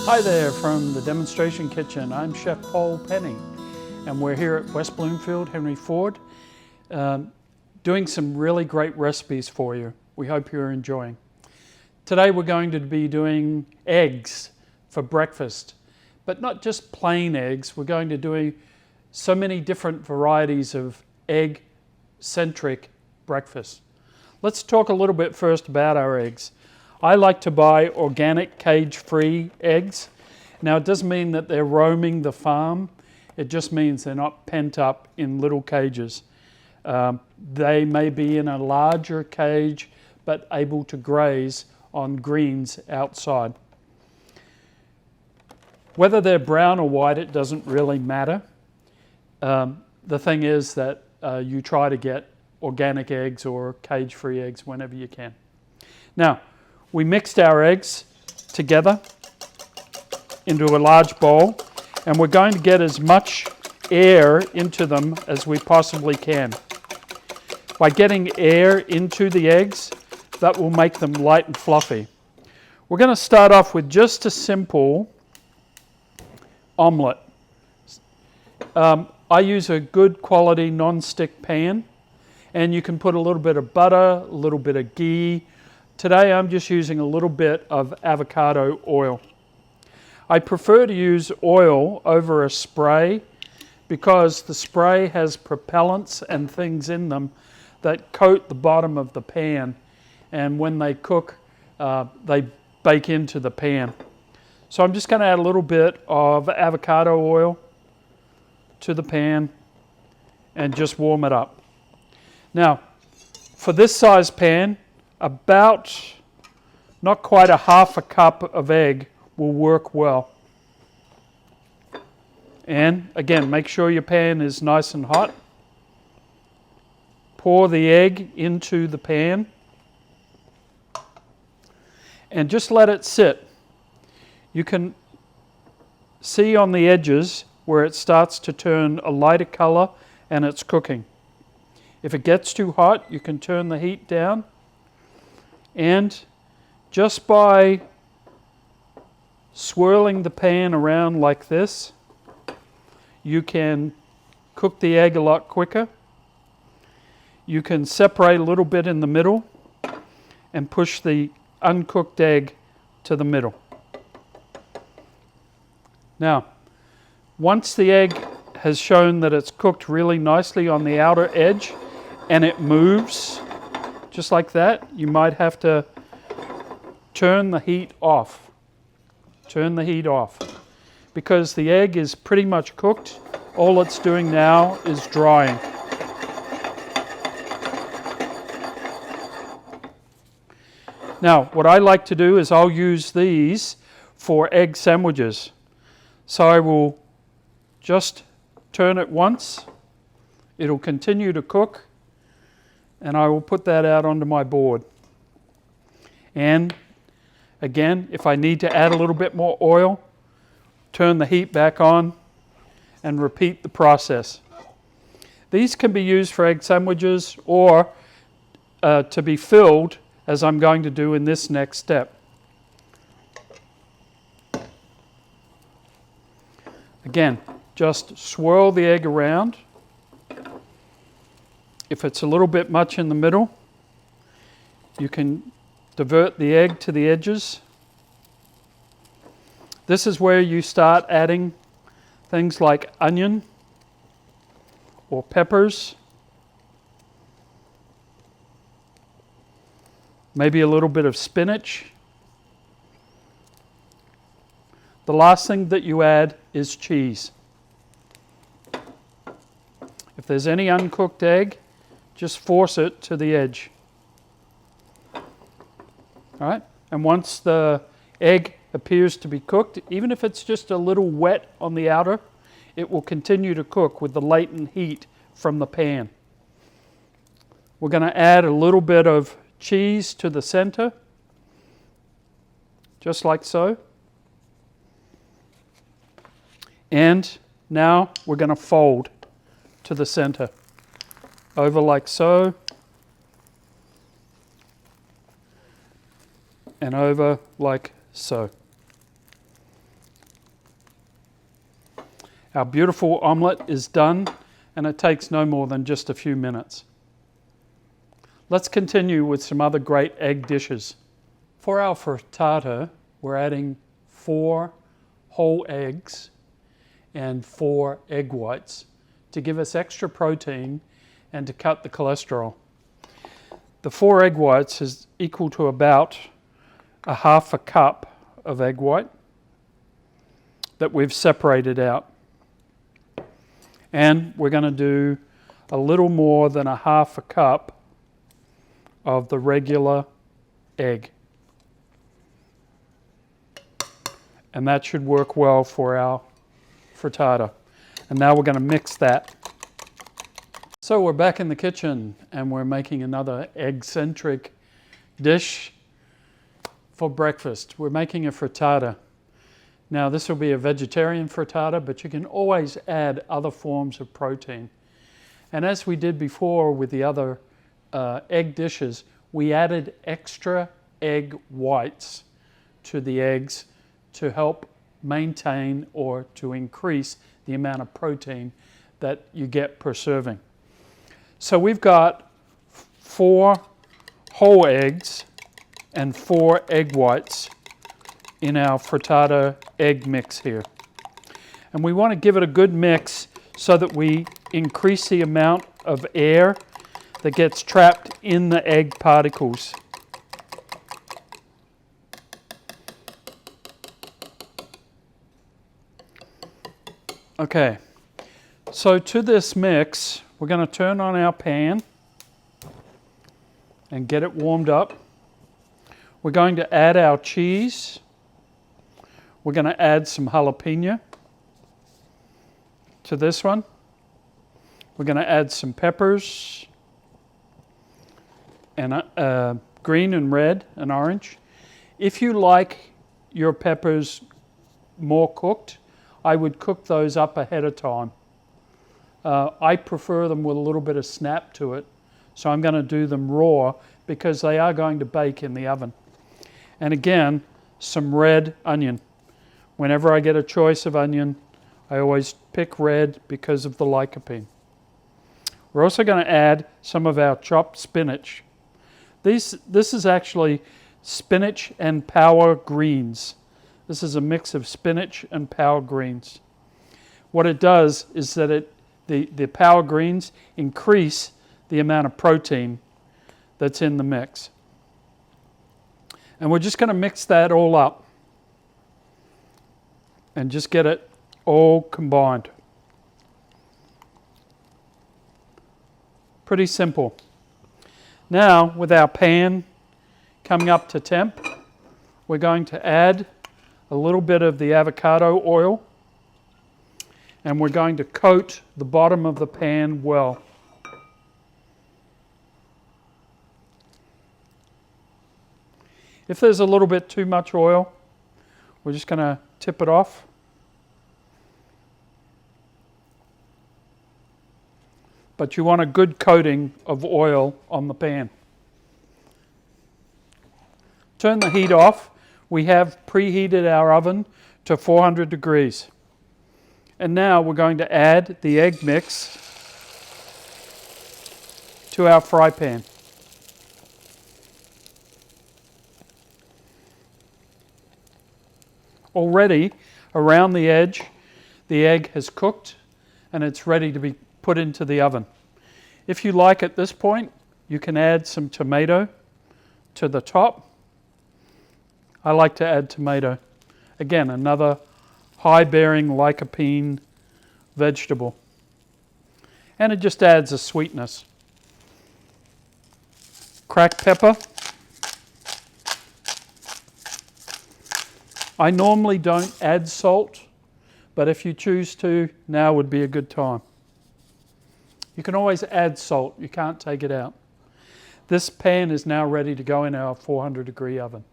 Hi there from the Demonstration Kitchen. I'm Chef Paul Penny, and we're here at West Bloomfield, Henry Ford, doing some really great recipes for you. We hope you're enjoying. Today we're going to be doing eggs for breakfast, but not just plain eggs. We're going to do so many different varieties of egg-centric breakfast. Let's talk a little bit first about our eggs. I like to buy organic, cage-free eggs. Now, it doesn't mean that they're roaming the farm. It just means they're not pent up in little cages. They may be in a larger cage, but able to graze on greens outside. Whether they're brown or white, it doesn't really matter. The thing is that you try to get organic eggs or cage-free eggs whenever you can. Now, we mixed our eggs together into a large bowl, and we're going to get as much air into them as we possibly can. By getting air into the eggs, that will make them light and fluffy. We're going to start off with just a simple omelette. I use a good quality non-stick pan, and you can put a little bit of butter, a little bit of ghee. Today I'm just using a little bit of avocado oil. I prefer to use oil over a spray because the spray has propellants and things in them that coat the bottom of the pan, and when they cook, they bake into the pan. So I'm just going to add a little bit of avocado oil to the pan and just warm it up. Now, for this size pan, about not quite a half a cup of egg will work well. And again, make sure your pan is nice and hot. Pour the egg into the pan and just let it sit. You can see on the edges where it starts to turn a lighter color and it's cooking. If it gets too hot, you can turn the heat down. And just by swirling the pan around like this, you can cook the egg a lot quicker. You can separate a little bit in the middle and push the uncooked egg to the middle. Now, once the egg has shown that it's cooked really nicely on the outer edge and it moves, just like that, you might have to turn the heat off. Turn the heat off. Because the egg is pretty much cooked, all it's doing now is drying. Now, what I like to do is I'll use these for egg sandwiches. So I will just turn it once. It'll continue to cook, and I will put that out onto my board. And again, if I need to add a little bit more oil, turn the heat back on and repeat the process. These can be used for egg sandwiches or to be filled, as I'm going to do in this next step. Again, just swirl the egg around. If it's a little bit much in the middle, you can divert the egg to the edges. This is where you start adding things like onion or peppers, maybe a little bit of spinach. The last thing that you add is cheese. If there's any uncooked egg, just force it to the edge. All right? And once the egg appears to be cooked, even if it's just a little wet on the outer, it will continue to cook with the latent heat from the pan. We're going to add a little bit of cheese to the center, just like so. And now we're going to fold to the center, over like so, and over like so. Our beautiful omelette is done, and it takes no more than just a few minutes. Let's continue with some other great egg dishes. For our frittata, we're adding 4 whole eggs and 4 egg whites to give us extra protein and to cut the cholesterol. The 4 egg whites is equal to about a half a cup of egg white that we've separated out. And we're going to do a little more than a half a cup of the regular egg. And that should work well for our frittata. And now we're going to mix that. So we're back in the kitchen and we're making another egg-centric dish for breakfast. We're making a frittata. Now this will be a vegetarian frittata, but you can always add other forms of protein. And as we did before with the other egg dishes, we added extra egg whites to the eggs to help maintain or to increase the amount of protein that you get per serving. So we've got 4 whole eggs and 4 egg whites in our frittata egg mix here. And we want to give it a good mix so that we increase the amount of air that gets trapped in the egg particles. Okay, so to this mix, we're going to turn on our pan and get it warmed up. We're going to add our cheese. We're going to add some jalapeno to this one. We're going to add some peppers and green and red and orange. If you like your peppers more cooked, I would cook those up ahead of time. I prefer them with a little bit of snap to it, so I'm going to do them raw because they are going to bake in the oven. And again, some red onion. Whenever I get a choice of onion, I always pick red because of the lycopene. We're also going to add some of our chopped spinach. This is actually spinach and power greens. This is a mix of spinach and power greens. What it does is that the power greens increase the amount of protein that's in the mix. And we're just going to mix that all up and just get it all combined. Pretty simple. Now, with our pan coming up to temp, we're going to add a little bit of the avocado oil, and we're going to coat the bottom of the pan well. If there's a little bit too much oil, we're just going to tip it off. But you want a good coating of oil on the pan. Turn the heat off. We have preheated our oven to 400 degrees. And now we're going to add the egg mix to our fry pan. Already, around the edge, the egg has cooked and it's ready to be put into the oven. If you like at this point, you can add some tomato to the top. I like to add tomato. Again, another high-bearing lycopene vegetable. And it just adds a sweetness. Cracked pepper. I normally don't add salt, but if you choose to, now would be a good time. You can always add salt, you can't take it out. This pan is now ready to go in our 400 degree oven.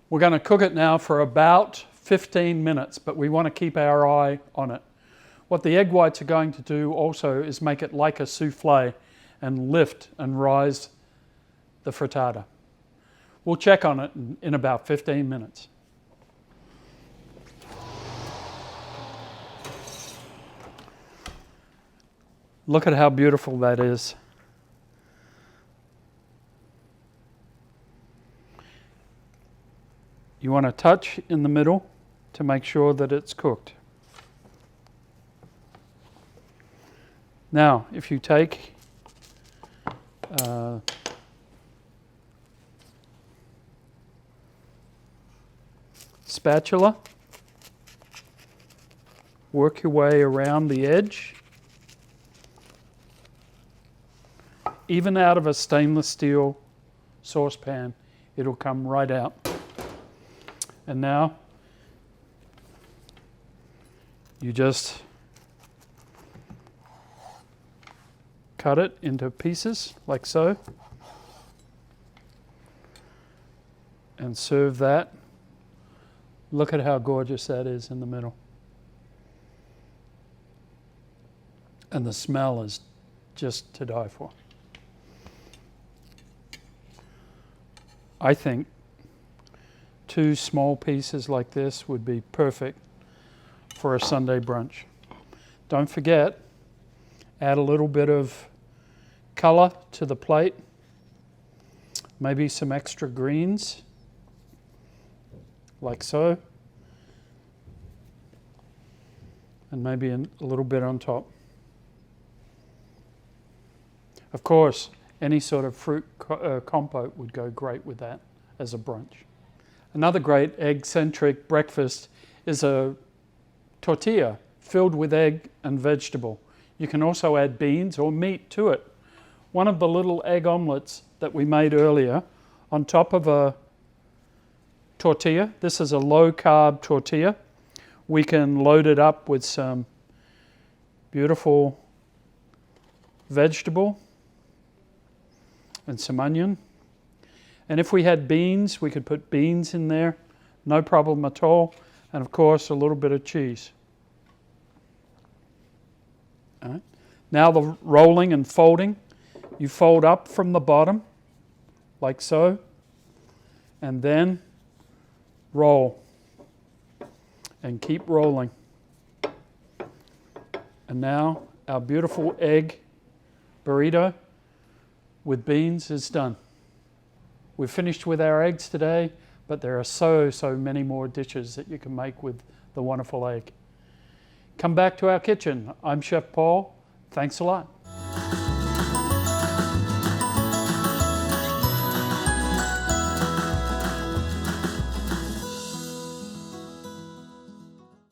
We're going to cook it now for about 15 minutes, but we want to keep our eye on it. What the egg whites are going to do also is make it like a souffle and lift and rise the frittata. We'll check on it in about 15 minutes. Look at how beautiful that is. You want to touch in the middle to make sure that it's cooked. Now, if you take spatula, work your way around the edge, even out of a stainless steel saucepan, it'll come right out. And now you just cut it into pieces like so and serve that. Look at how gorgeous that is in the middle. And the smell is just to die for. I think 2 small pieces like this would be perfect for a Sunday brunch. Don't forget, add a little bit of color to the plate, maybe some extra greens, like so, and maybe a little bit on top. Of course, any sort of fruit compote would go great with that as a brunch. Another great egg-centric breakfast is a tortilla filled with egg and vegetable. You can also add beans or meat to it. One of the little egg omelettes that we made earlier, on top of a tortilla, this is a low-carb tortilla, we can load it up with some beautiful vegetable and some onion. And if we had beans, we could put beans in there, no problem at all. And of course, a little bit of cheese. All right. Now the rolling and folding. You fold up from the bottom, like so, and then roll. And keep rolling. And now our beautiful egg burrito with beans is done. We've finished with our eggs today, but there are so many more dishes that you can make with the wonderful egg. Come back to our kitchen. I'm Chef Paul. Thanks a lot.